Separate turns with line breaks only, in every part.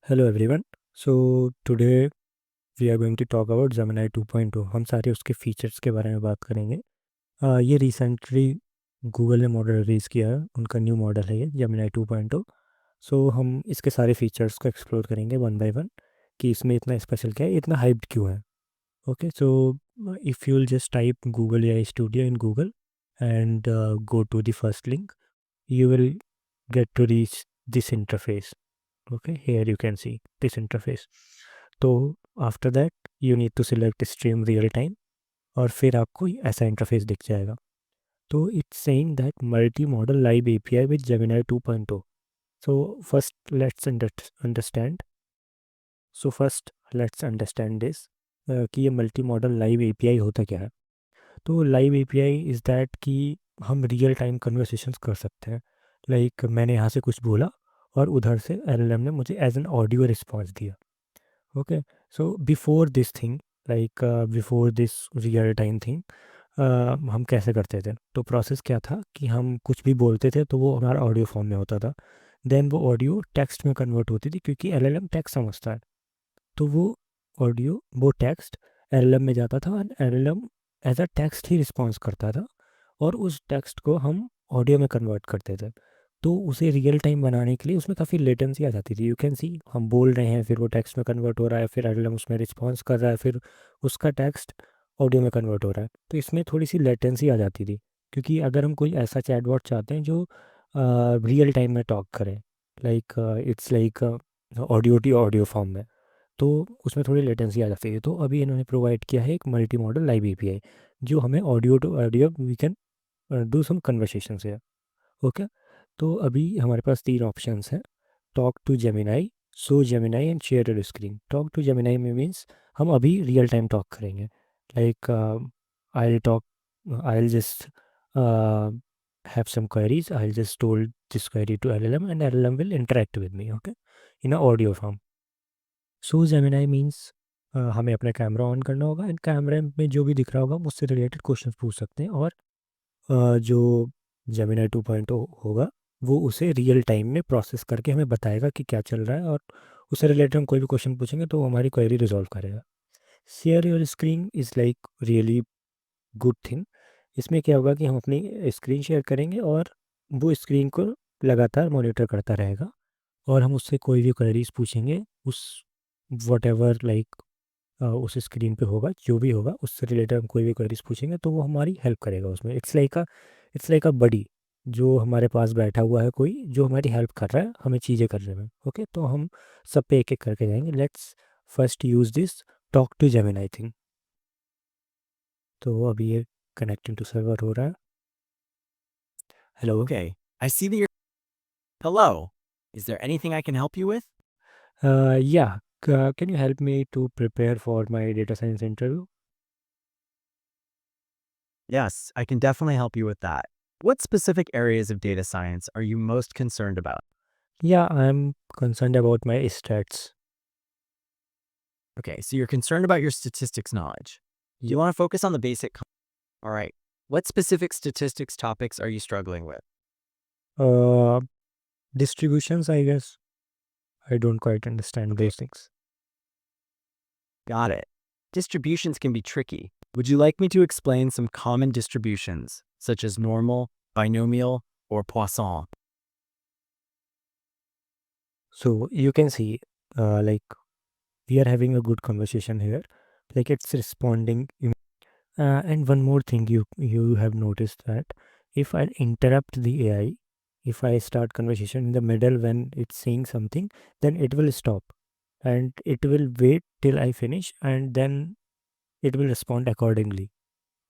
Hello everyone. So today we are going to talk about Gemini 2.0. हम सारे उसके features के बारे में बात करेंगे। ये रिसेंटली गूगल ने मॉडल रिलीज़ किया है, उनका न्यू मॉडल है ये Gemini 2.0। सो हम इसके सारे फीचर्स को एक्सप्लोर करेंगे वन बाय वन कि इसमें इतना स्पेशल क्या है, इतना हाइप्ड क्यों है। Okay, so if you'll just type Google AI Studio in Google and go to the first link, you will get to reach this interface. Okay, here you can see this interface. तो after that you need to select stream real time और फिर आपको ऐसा interface दिख जाएगा। तो it's saying that multimodal live API with Gemini 2.0। So first let's understand so first let's understand this कि ये मल्टी मॉडल लाइव एपीआई होता क्या है। तो लाइव एपीआई इज़ दैट कि हम रियल टाइम कन्वर्सेशंस कर सकते हैं। लाइक मैंने यहाँ से कुछ बोला और उधर से एलएलएम ने मुझे एज एन ऑडियो रिस्पॉन्स दिया। Okay, so before this thing, before this real time thing, हम कैसे करते थे? तो प्रोसेस क्या था कि हम कुछ भी बोलते थे तो वो हमारा ऑडियो फॉर्म में होता था। देन वो ऑडियो टेक्स्ट में कन्वर्ट होती थी क्योंकि एलएलएम टेक्स्ट समझता है। तो वो टेक्स्ट एलएलएम में जाता था और एलएलएम एज अ टेक्स्ट ही रिस्पॉन्स करता था और उस टेक्स्ट को हम ऑडियो में कन्वर्ट करते थे। तो उसे रियल टाइम बनाने के लिए उसमें काफ़ी लेटेंसी आ जाती थी। यू कैन सी हम बोल रहे हैं, फिर वो टेक्स्ट में कन्वर्ट हो रहा है, फिर एलएलएम उसमें रिस्पॉन्स कर रहा है, फिर उसका टेक्स्ट ऑडियो में कन्वर्ट हो रहा है। तो इसमें थोड़ी सी लेटेंसी आ जाती थी क्योंकि अगर हम कोई ऐसा चैटबॉट चाहते हैं जो रियल टाइम में टॉक करे, like it's like audio to audio form में, तो उसमें थोड़ी लेटेंसी आ जाती है। तो अभी इन्होंने प्रोवाइड किया है एक मल्टी मॉडल लाइव एपीआई जो हमें audio to audio we can do some conversation है। ओके, तो अभी हमारे पास तीन ऑप्शंस हैं। Talk to Gemini, so Gemini and share your screen. Talk to Gemini में मीन्स हम अभी रियल टाइम टॉक करेंगे। Like I talk I just have some queries, I just told this query to LLM and LLM will interact with me, okay, in a audio form. So Gemini means हमें अपना camera on करना होगा and कैमरे में जो भी दिख रहा होगा हम उससे रिलेटेड क्वेश्चन पूछ सकते हैं और जो जेमिनाई 2.0 होगा वो उसे रियल टाइम में प्रोसेस करके हमें बताएगा कि क्या चल रहा है और उससे रिलेटेड हम कोई भी क्वेश्चन पूछेंगे तो वो हमारी क्वेरी रिजॉल्व करेगा। Share your screen is like really good thing. इसमें क्या होगा कि हम अपनी स्क्रीन शेयर करेंगे और वो स्क्रीन को लगातार मॉनिटर करता रहेगा और हम उससे कोई भी क्वेरीज पूछेंगे उस वट एवर लाइक उस स्क्रीन पे होगा, जो भी होगा उससे रिलेटेड हम कोई भी क्वेरीज पूछेंगे तो वो हमारी हेल्प करेगा उसमें। इट्स लाइक अ बडी जो हमारे पास बैठा हुआ है, कोई जो हमारी हेल्प कर रहा है हमें चीज़ें करने में। ओके, तो हम सब पे एक एक करके जाएंगे। Let's first use this talk to Gemini thing. तो अभी ये कनेक्टिंग टू सर्वर हो रहा है। Hello.
Okay, I see that you're. Hello. Is there anything I can help you with?
Yeah, can you help me to prepare for my data science interview?
Yes, I can definitely help you with that. What specific areas of data science are you most concerned about?
या, I am concern about my stats.
Okay, so you're concerned about your statistics knowledge. Do you want to focus on the basic? All right. What specific statistics topics are you struggling with?
Distributions, I guess. I don't quite understand those things.
Got it. Distributions can be tricky. Would you like me to explain some common distributions, such as normal, binomial, or Poisson?
So you can see, like we are having a good conversation here. Like it's responding. And one more thing, you have noticed that if I interrupt the AI, if I start conversation in the middle when it's saying something, then it will stop and it will wait till I finish and then it will respond accordingly.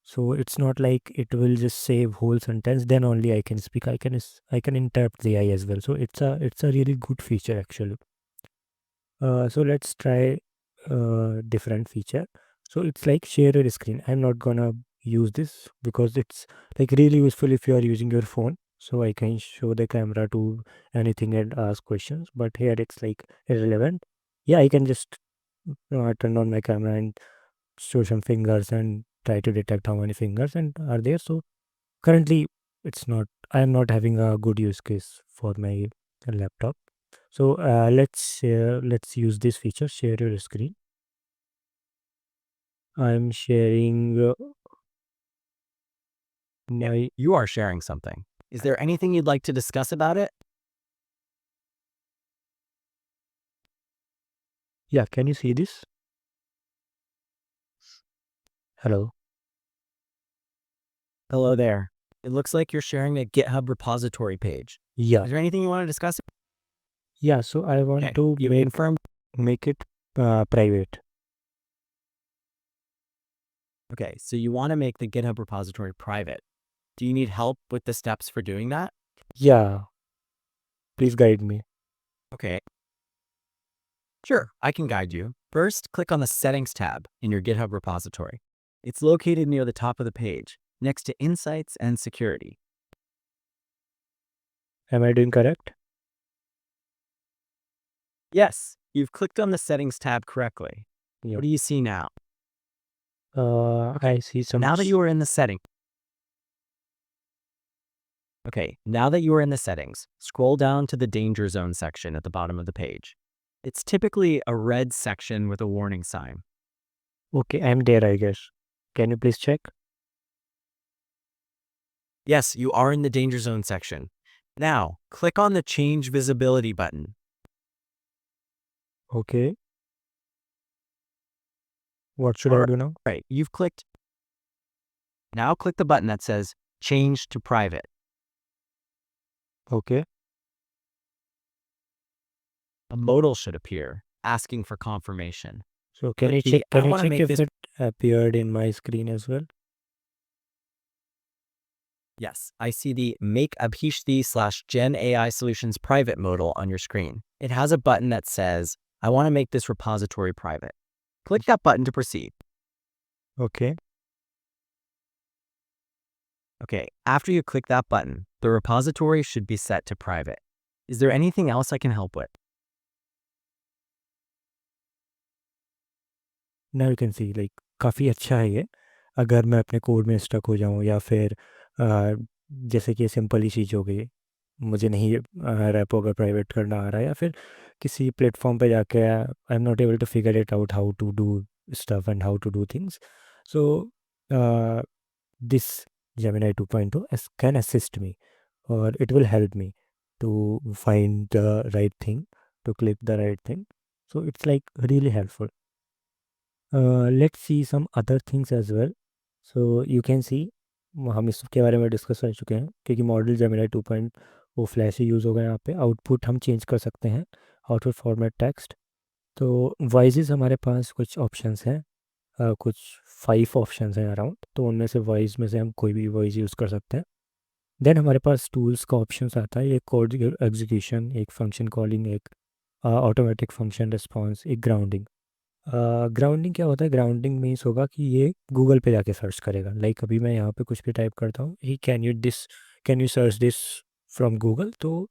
So it's not like it will just say whole sentence then only I can speak. I can interrupt the AI as well. So it's a really good feature actually. So let's try different feature. So it's like share your screen. I'm not gonna use this because it's like really useful if you are using your phone. So I can show the camera to anything and ask questions. But here it's like irrelevant. Yeah, I can just turn on my camera and show some fingers and try to detect how many fingers and are there. So currently it's not. I am not having a good use case for my laptop. So let's use this feature. Share your screen. I'm sharing my
You are sharing something. Is there anything you'd like to discuss about it?
yeah. Can you see this? Hello.
Hello there. It looks like you're sharing a GitHub repository page.
Yeah.
Is there anything you want to discuss?
Yeah. So I want
Okay,
to
you confirmed.
make it private.
Okay, so you want to make the GitHub repository private. Do you need help with the steps for doing that?
Yeah. Please guide me.
Okay, sure, I can guide you. First, click on the Settings tab in your GitHub repository. It's located near the top of the page, next to Insights and Security.
Am I doing correct?
Yes, you've clicked on the Settings tab correctly.
Yeah.
What do you see now?
I see some.
Now that you are in the settings, now that you are in the settings, scroll down to the Danger Zone section at the bottom of the page. It's typically a red section with a warning sign.
Okay, I'm there, I guess. Can you please check?
Yes, you are in the Danger Zone section. Now, click on the Change Visibility button.
Okay. What should
All
I do now?
right, you've clicked. Now click the button that says Change to Private.
Okay.
A modal should appear, asking for confirmation.
So
Click the I
can you
want to
check
make
if
this.
it appeared in my screen as well?
Yes, I see the Make Abhishti/Gen AI Solutions private modal on your screen. It has a button that says, I want to make this repository private. Click that button to proceed.
Okay.
Okay, after you click that button, the repository should be set to private. Is there anything else I can help with?
Now you can see like काफ़ी अच्छा है ये। अगर मैं अपने code में stuck हो जाऊँ या फिर जैसे कि सिंपल ही चीज़ हो गई, मुझे नहीं रैपो अगर प्राइवेट करना आ रहा है या फिर किसी प्लेटफॉर्म पे जाके I am not able to figure it out how to do stuff and how to do things. So this Gemini 2.0 can assist me, or it will help me to find the right thing, to click the right thing. So it's like really helpful. Let's see some other things as well. So you can see हम इसके बारे में discuss कर चुके हैं क्योंकि model Gemini 2.0 वो flash ही use होगा यहाँ पे। आउटपुट हम चेंज कर सकते हैं, आउटपुट फॉर्मेट टेक्स्ट। तो वॉइसेस हमारे पास कुछ ऑप्शंस हैं, कुछ 5 ऑप्शंस हैं अराउंड, तो उनमें से वॉइस में से हम कोई भी वॉइस यूज़ कर सकते हैं। देन हमारे पास टूल्स का ऑप्शंस आता है, एक कोड एग्जीक्यूशन, एक फंक्शन कॉलिंग, एक ऑटोमेटिक फंक्शन रिस्पॉन्स, एक ग्राउंडिंग। ग्राउंडिंग क्या होता है? ग्राउंडिंग मीन्स होगा कि ये गूगल पे जाके सर्च करेगा। लाइक अभी मैं यहाँ पे कुछ भी टाइप करता हूँ, he can you search this from Google, तो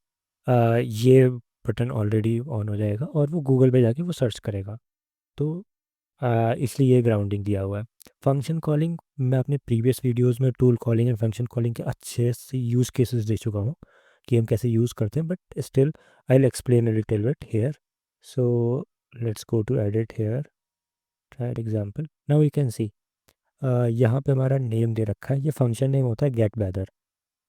ये बटन ऑलरेडी ऑन हो जाएगा और वो गूगल पे जाके वो सर्च करेगा। तो इसलिए ये ग्राउंडिंग दिया हुआ है। फंक्शन कॉलिंग, मैं अपने प्रीवियस वीडियोस में tool calling and function calling के अच्छे से यूज़ केसेस दे चुका हूँ कि हम कैसे यूज़ करते हैं, but still I will explain a little bit here. So let's go to edit here, tried example. Now you can see यहाँ पे हमारा नेम दे रखा है, ये फंक्शन नेम होता है गेट वेदर।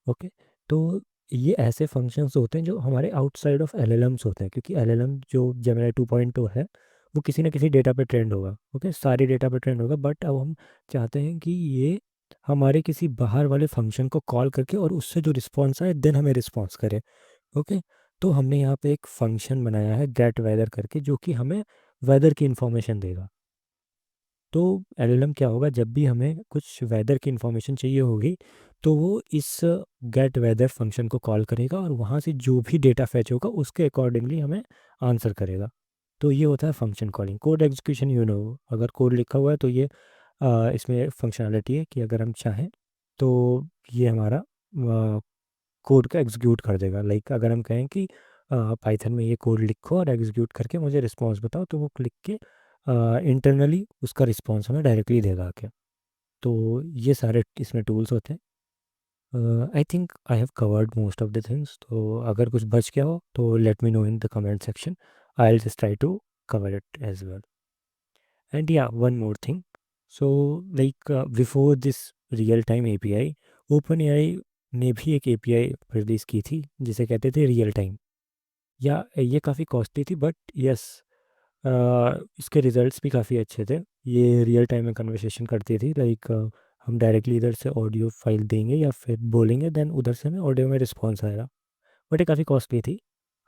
ओके, तो ये ऐसे फंक्शंस होते हैं जो हमारे आउटसाइड ऑफ एलएलएम्स होते हैं, क्योंकि एलएलएम जो जेमिनी 2.0 है वो किसी ना किसी डेटा पे ट्रेंड होगा। ओके, सारे डेटा पे ट्रेंड होगा, बट अब हम चाहते हैं कि ये हमारे किसी बाहर वाले फंक्शन को कॉल करके और उससे जो रिस्पॉन्स आए देन हमें रिस्पॉन्स करे। ओके, तो हमने यहाँ पे एक फंक्शन बनाया है गेट वेदर करके, जो कि हमें वेदर की इंफॉर्मेशन देगा। तो एलएलएम क्या होगा, जब भी हमें कुछ वेदर की इंफॉर्मेशन चाहिए होगी तो वो इस गेट वेदर फंक्शन को कॉल करेगा और वहाँ से जो भी डेटा फैच होगा उसके अकॉर्डिंगली हमें आंसर करेगा। तो ये होता है फंक्शन कॉलिंग। कोड एग्जीक्यूशन, अगर कोड लिखा हुआ है तो ये इसमें फंक्शनैलिटी है कि अगर हम चाहें तो ये हमारा कोड का एग्जीक्यूट कर देगा। लाइक अगर हम कहें कि पाइथन में ये कोड लिखो और एग्जीक्यूट करके मुझे रिस्पॉन्स बताओ, तो वो लिख के इंटरनली उसका रिस्पॉन्स हमें डायरेक्टली देगा आके। तो ये सारे इसमें टूल्स होते हैं। I think I have covered most of the things, तो अगर कुछ बच गया हो तो let me know in the comment section. I will just try to cover it as well. And yeah, one more thing. So, like before this real-time API, OpenAI ने भी एक API रिलीज की थी जिसे कहते थे रियल टाइम. या ये काफ़ी कॉस्टली थी, बट यस, इसके रिजल्ट्स भी काफ़ी अच्छे थे. ये रियल टाइम में कन्वर्सेशन करती थी. लाइक हम डायरेक्टली इधर से ऑडियो फाइल देंगे या फिर बोलेंगे, देन उधर से हमें ऑडियो में रिस्पॉन्स आएगा. बट ये काफ़ी कॉस्टली थी.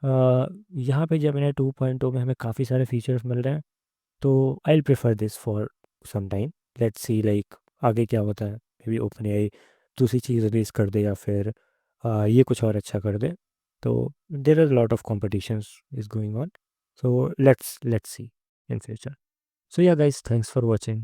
यहाँ पे Gemini 2.0 में हमें काफ़ी सारे फीचर्स मिल रहे हैं. तो I will prefer this for some time. Let's see like आगे क्या होता है. मे बी ओपन एआई दूसरी चीज़ रिलीज कर दे या फिर ये कुछ और अच्छा कर दे. तो there are lot of competitions is going on. So let's see in future. So yeah guys, thanks for watching.